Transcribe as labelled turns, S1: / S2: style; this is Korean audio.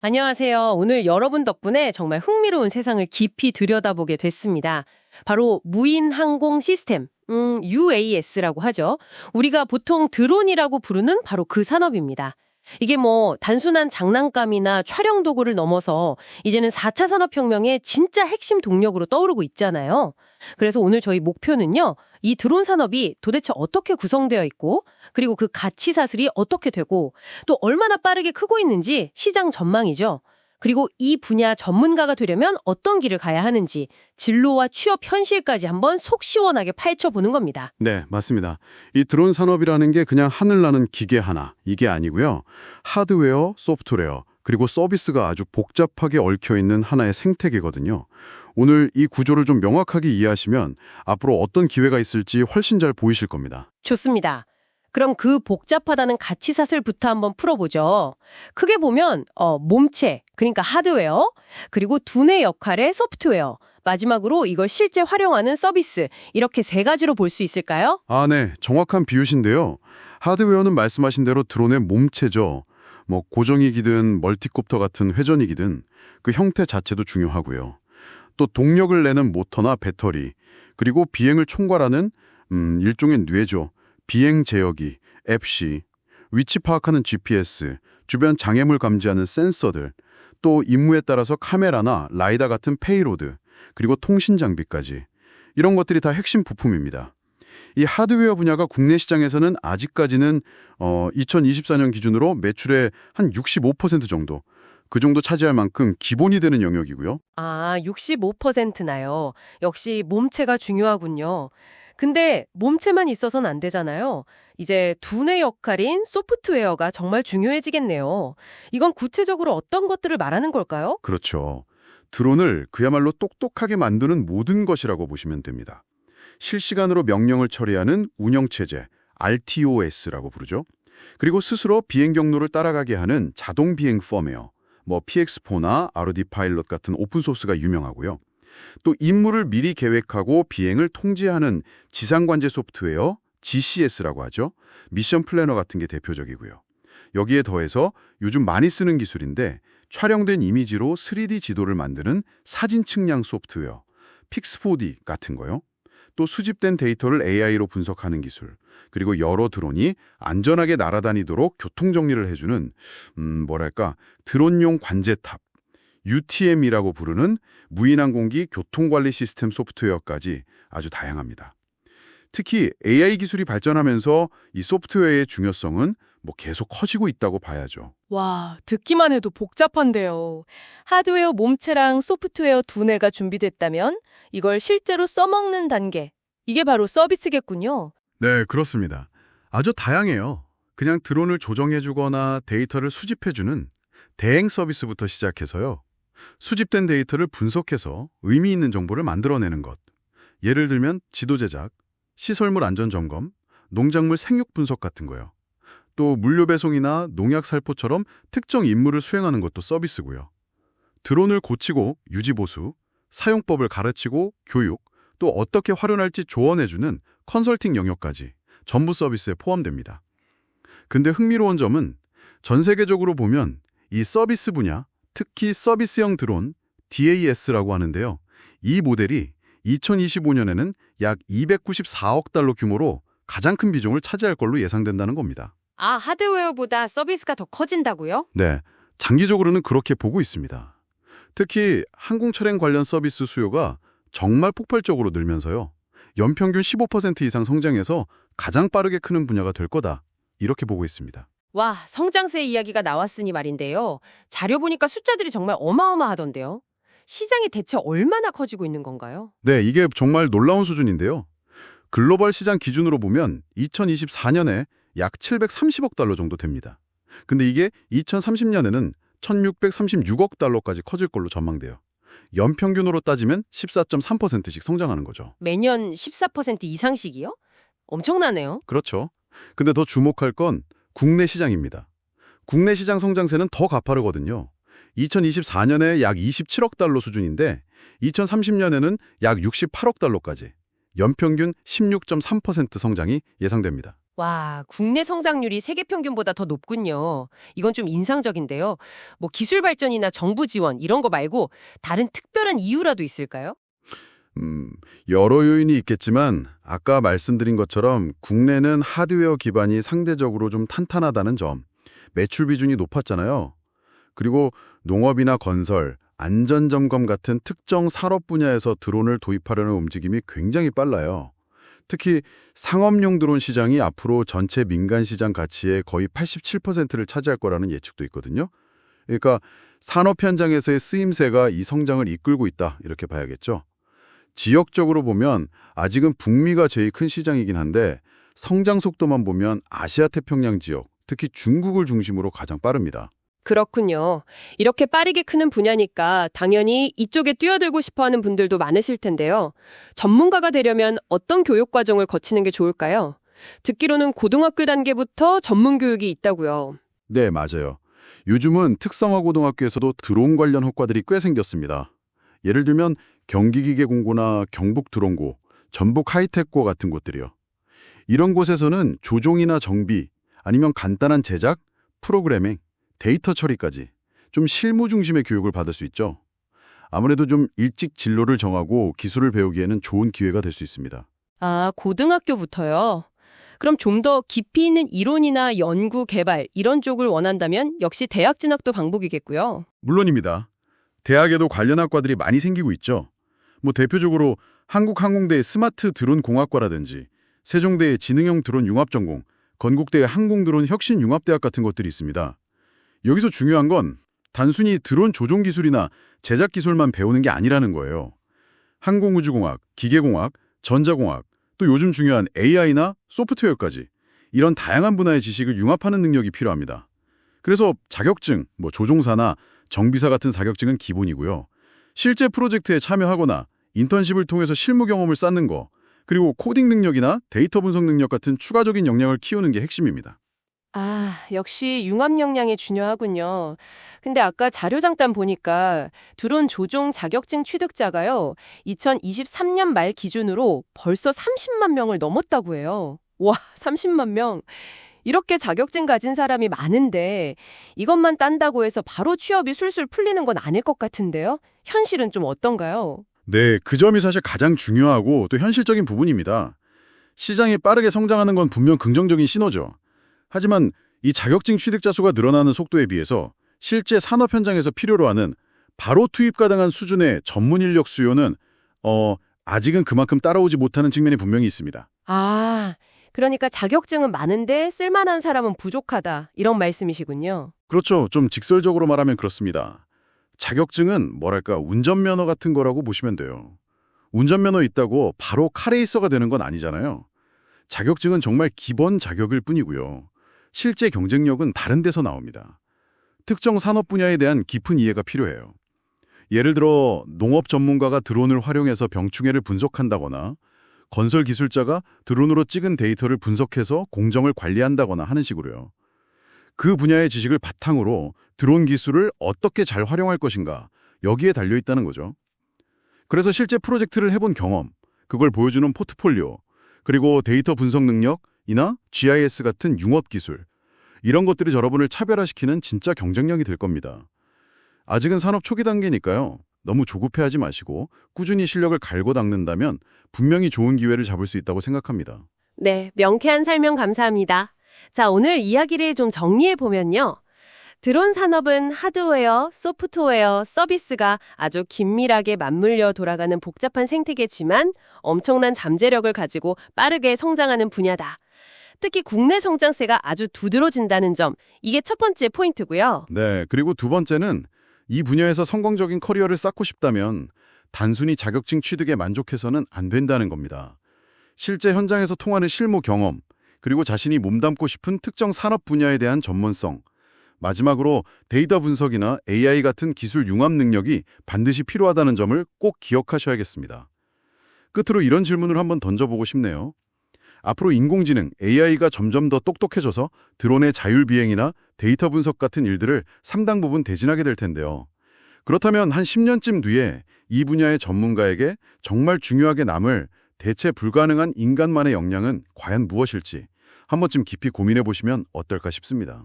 S1: 안녕하세요. 오늘 여러분 덕분에 정말 흥미로운 세상을 깊이 들여다보게 됐습니다. 바로 무인 항공 시스템, UAS라고 하죠. 우리가 보통 드론이라고 부르는 바로 그 산업입니다. 이게 뭐 단순한 장난감이나 촬영 도구를 넘어서 이제는 4차 산업혁명의 진짜 핵심 동력으로 떠오르고 있잖아요. 그래서 오늘 저희 목표는요, 이 드론 산업이 도대체 어떻게 구성되어 있고, 그리고 그 가치 사슬이 어떻게 되고, 또 얼마나 빠르게 크고 있는지 시장 전망이죠. 그리고 이 분야 전문가가 되려면 어떤 길을 가야 하는지, 진로와 취업 현실까지 한번 속 시원하게 파헤쳐보는 겁니다.
S2: 네, 맞습니다. 이 드론 산업이라는 게 그냥 하늘 나는 기계 하나, 이게 아니고요. 하드웨어, 소프트웨어, 그리고 서비스가 아주 복잡하게 얽혀있는 하나의 생태계거든요. 오늘 이 구조를 좀 명확하게 이해하시면 앞으로 어떤 기회가 있을지 훨씬 잘 보이실 겁니다.
S1: 좋습니다. 그럼 그 복잡하다는 가치 사슬부터 한번 풀어보죠. 크게 보면 몸체, 그러니까 하드웨어, 그리고 두뇌 역할의 소프트웨어, 마지막으로 이걸 실제 활용하는 서비스, 이렇게 세 가지로 볼 수 있을까요?
S2: 아, 네. 정확한 비유신데요. 하드웨어는 말씀하신 대로 드론의 몸체죠. 뭐 고정이기든 멀티콥터 같은 회전이기든 그 형태 자체도 중요하고요. 또 동력을 내는 모터나 배터리, 그리고 비행을 총괄하는 일종의 뇌죠. 비행 제어기, 앱시, 위치 파악하는 GPS, 주변 장애물 감지하는 센서들, 또 임무에 따라서 카메라나 라이다 같은 페이로드, 그리고 통신 장비까지. 이런 것들이 다 핵심 부품입니다. 이 하드웨어 분야가 국내 시장에서는 아직까지는 2024년 기준으로 매출의 한 65% 정도, 그 정도 차지할 만큼 기본이 되는 영역이고요.
S1: 아, 65%나요. 역시 몸체가 중요하군요. 근데 몸체만 있어서는 안 되잖아요. 이제 두뇌 역할인 소프트웨어가 정말 중요해지겠네요. 이건 구체적으로 어떤 것들을 말하는 걸까요?
S2: 그렇죠. 드론을 그야말로 똑똑하게 만드는 모든 것이라고 보시면 됩니다. 실시간으로 명령을 처리하는 운영체제, RTOS라고 부르죠. 그리고 스스로 비행 경로를 따라가게 하는 자동 비행 펌웨어, 뭐 PX4나 RD 파일럿 같은 오픈소스가 유명하고요. 또 임무를 미리 계획하고 비행을 통제하는 지상관제 소프트웨어, GCS라고 하죠. 미션 플래너 같은 게 대표적이고요. 여기에 더해서 요즘 많이 쓰는 기술인데 촬영된 이미지로 3D 지도를 만드는 사진 측량 소프트웨어, 픽스4D 같은 거요. 또 수집된 데이터를 AI로 분석하는 기술, 그리고 여러 드론이 안전하게 날아다니도록 교통정리를 해주는 드론용 관제탑, UTM이라고 부르는 무인항공기 교통관리 시스템 소프트웨어까지 아주 다양합니다. 특히 AI 기술이 발전하면서 이 소프트웨어의 중요성은 계속 커지고 있다고 봐야죠.
S3: 와, 듣기만 해도 복잡한데요. 하드웨어 몸체랑 소프트웨어 두뇌가 준비됐다면 이걸 실제로 써먹는 단계. 이게 바로 서비스겠군요.
S2: 네, 그렇습니다. 아주 다양해요. 그냥 드론을 조정해주거나 데이터를 수집해주는 대행 서비스부터 시작해서요. 수집된 데이터를 분석해서 의미 있는 정보를 만들어내는 것. 예를 들면 지도 제작, 시설물 안전 점검, 농작물 생육 분석 같은 거요. 또 물류 배송이나 농약 살포처럼 특정 임무를 수행하는 것도 서비스고요. 드론을 고치고 유지 보수, 사용법을 가르치고 교육, 또 어떻게 활용할지 조언해주는 컨설팅 영역까지 전부 서비스에 포함됩니다. 근데 흥미로운 점은 전 세계적으로 보면 이 서비스 분야, 특히 서비스형 드론, DAS라고 하는데요. 이 모델이 2025년에는 약 294억 달러 규모로 가장 큰 비중을 차지할 걸로 예상된다는 겁니다.
S1: 아, 하드웨어보다 서비스가 더 커진다고요?
S2: 네, 장기적으로는 그렇게 보고 있습니다. 특히 항공철행 관련 서비스 수요가 정말 폭발적으로 늘면서요. 연평균 15% 이상 성장해서 가장 빠르게 크는 분야가 될 거다. 이렇게 보고 있습니다.
S1: 와, 성장세 이야기가 나왔으니 말인데요. 자료 보니까 숫자들이 정말 어마어마하던데요. 시장이 대체 얼마나 커지고 있는 건가요?
S2: 네, 이게 정말 놀라운 수준인데요. 글로벌 시장 기준으로 보면 2024년에 약 730억 달러 정도 됩니다. 근데 이게 2030년에는 1636억 달러까지 커질 걸로 전망돼요. 연평균으로 따지면 14.3%씩 성장하는 거죠.
S1: 매년 14% 이상씩이요? 엄청나네요.
S2: 그렇죠. 근데 더 주목할 건 국내 시장입니다. 국내 시장 성장세는 더 가파르거든요. 2024년에 약 27억 달러 수준인데 2030년에는 약 68억 달러까지 연평균 16.3% 성장이 예상됩니다.
S1: 와, 국내 성장률이 세계 평균보다 더 높군요. 이건 좀 인상적인데요. 뭐 기술 발전이나 정부 지원 이런 거 말고 다른 특별한 이유라도 있을까요?
S2: 여러 요인이 있겠지만 아까 말씀드린 것처럼 국내는 하드웨어 기반이 상대적으로 좀 탄탄하다는 점, 매출 비중이 높았잖아요. 그리고 농업이나 건설, 안전점검 같은 특정 산업 분야에서 드론을 도입하려는 움직임이 굉장히 빨라요. 특히 상업용 드론 시장이 앞으로 전체 민간 시장 가치의 거의 87%를 차지할 거라는 예측도 있거든요. 그러니까 산업 현장에서의 쓰임새가 이 성장을 이끌고 있다, 이렇게 봐야겠죠. 지역적으로 보면 아직은 북미가 제일 큰 시장이긴 한데 성장 속도만 보면 아시아 태평양 지역, 특히 중국을 중심으로 가장 빠릅니다.
S1: 그렇군요. 이렇게 빠르게 크는 분야니까 당연히 이쪽에 뛰어들고 싶어 하는 분들도 많으실 텐데요. 전문가가 되려면 어떤 교육 과정을 거치는 게 좋을까요? 듣기로는 고등학교 단계부터 전문 교육이 있다고요.
S2: 네, 맞아요. 요즘은 특성화 고등학교에서도 드론 관련 학과들이 꽤 생겼습니다. 예를 들면 경기기계공고나 경북드론고, 전북 하이텍고 같은 곳들이요. 이런 곳에서는 조종이나 정비, 아니면 간단한 제작, 프로그래밍, 데이터 처리까지 좀 실무 중심의 교육을 받을 수 있죠. 아무래도 좀 일찍 진로를 정하고 기술을 배우기에는 좋은 기회가 될 수 있습니다.
S1: 아, 고등학교부터요? 그럼 좀 더 깊이 있는 이론이나 연구, 개발 이런 쪽을 원한다면 역시 대학 진학도 방법이겠고요.
S2: 물론입니다. 대학에도 관련 학과들이 많이 생기고 있죠. 뭐 대표적으로 한국항공대의 스마트 드론 공학과라든지 세종대의 지능형 드론 융합 전공, 건국대의 항공드론 혁신융합대학 같은 것들이 있습니다. 여기서 중요한 건 단순히 드론 조종 기술이나 제작 기술만 배우는 게 아니라는 거예요. 항공우주공학, 기계공학, 전자공학, 또 요즘 중요한 AI나 소프트웨어까지 이런 다양한 분야의 지식을 융합하는 능력이 필요합니다. 그래서 자격증, 뭐 조종사나 정비사 같은 자격증은 기본이고요. 실제 프로젝트에 참여하거나 인턴십을 통해서 실무 경험을 쌓는 거, 그리고 코딩 능력이나 데이터 분석 능력 같은 추가적인 역량을 키우는 게 핵심입니다.
S3: 아, 역시 융합 역량이 중요하군요. 근데 아까 자료장단 보니까 드론 조종 자격증 취득자가요, 2023년 말 기준으로 벌써 30만 명을 넘었다고 해요. 와, 30만 명. 이렇게 자격증 가진 사람이 많은데 이것만 딴다고 해서 바로 취업이 술술 풀리는 건 아닐 것 같은데요? 현실은 좀 어떤가요?
S2: 네, 그 점이 사실 가장 중요하고 또 현실적인 부분입니다. 시장이 빠르게 성장하는 건 분명 긍정적인 신호죠. 하지만 이 자격증 취득자 수가 늘어나는 속도에 비해서 실제 산업 현장에서 필요로 하는 바로 투입 가능한 수준의 전문 인력 수요는 아직은 그만큼 따라오지 못하는 측면이 분명히 있습니다.
S3: 아, 그러니까 자격증은 많은데 쓸만한 사람은 부족하다. 이런 말씀이시군요.
S2: 그렇죠. 좀 직설적으로 말하면 그렇습니다. 자격증은 뭐랄까 운전면허 같은 거라고 보시면 돼요. 운전면허 있다고 바로 카레이서가 되는 건 아니잖아요. 자격증은 정말 기본 자격일 뿐이고요. 실제 경쟁력은 다른 데서 나옵니다. 특정 산업 분야에 대한 깊은 이해가 필요해요. 예를 들어 농업 전문가가 드론을 활용해서 병충해를 분석한다거나 건설 기술자가 드론으로 찍은 데이터를 분석해서 공정을 관리한다거나 하는 식으로요. 그 분야의 지식을 바탕으로 드론 기술을 어떻게 잘 활용할 것인가, 여기에 달려있다는 거죠. 그래서 실제 프로젝트를 해본 경험, 그걸 보여주는 포트폴리오, 그리고 데이터 분석 능력이나 GIS 같은 융합 기술, 이런 것들이 여러분을 차별화시키는 진짜 경쟁력이 될 겁니다. 아직은 산업 초기 단계니까요. 너무 조급해하지 마시고 꾸준히 실력을 갈고 닦는다면 분명히 좋은 기회를 잡을 수 있다고 생각합니다.
S1: 네, 명쾌한 설명 감사합니다. 자, 오늘 이야기를 좀 정리해보면요. 드론 산업은 하드웨어, 소프트웨어, 서비스가 아주 긴밀하게 맞물려 돌아가는 복잡한 생태계지만 엄청난 잠재력을 가지고 빠르게 성장하는 분야다. 특히 국내 성장세가 아주 두드러진다는 점, 이게 첫 번째 포인트고요.
S2: 네, 그리고 두 번째는 이 분야에서 성공적인 커리어를 쌓고 싶다면 단순히 자격증 취득에 만족해서는 안 된다는 겁니다. 실제 현장에서 통하는 실무 경험, 그리고 자신이 몸담고 싶은 특정 산업 분야에 대한 전문성, 마지막으로 데이터 분석이나 AI 같은 기술 융합 능력이 반드시 필요하다는 점을 꼭 기억하셔야겠습니다. 끝으로 이런 질문을 한번 던져보고 싶네요. 앞으로 인공지능, AI가 점점 더 똑똑해져서 드론의 자율비행이나 데이터 분석 같은 일들을 상당 부분 대신하게 될 텐데요. 그렇다면 한 10년쯤 뒤에 이 분야의 전문가에게 정말 중요하게 남을 대체 불가능한 인간만의 역량은 과연 무엇일지 한 번쯤 깊이 고민해 보시면 어떨까 싶습니다.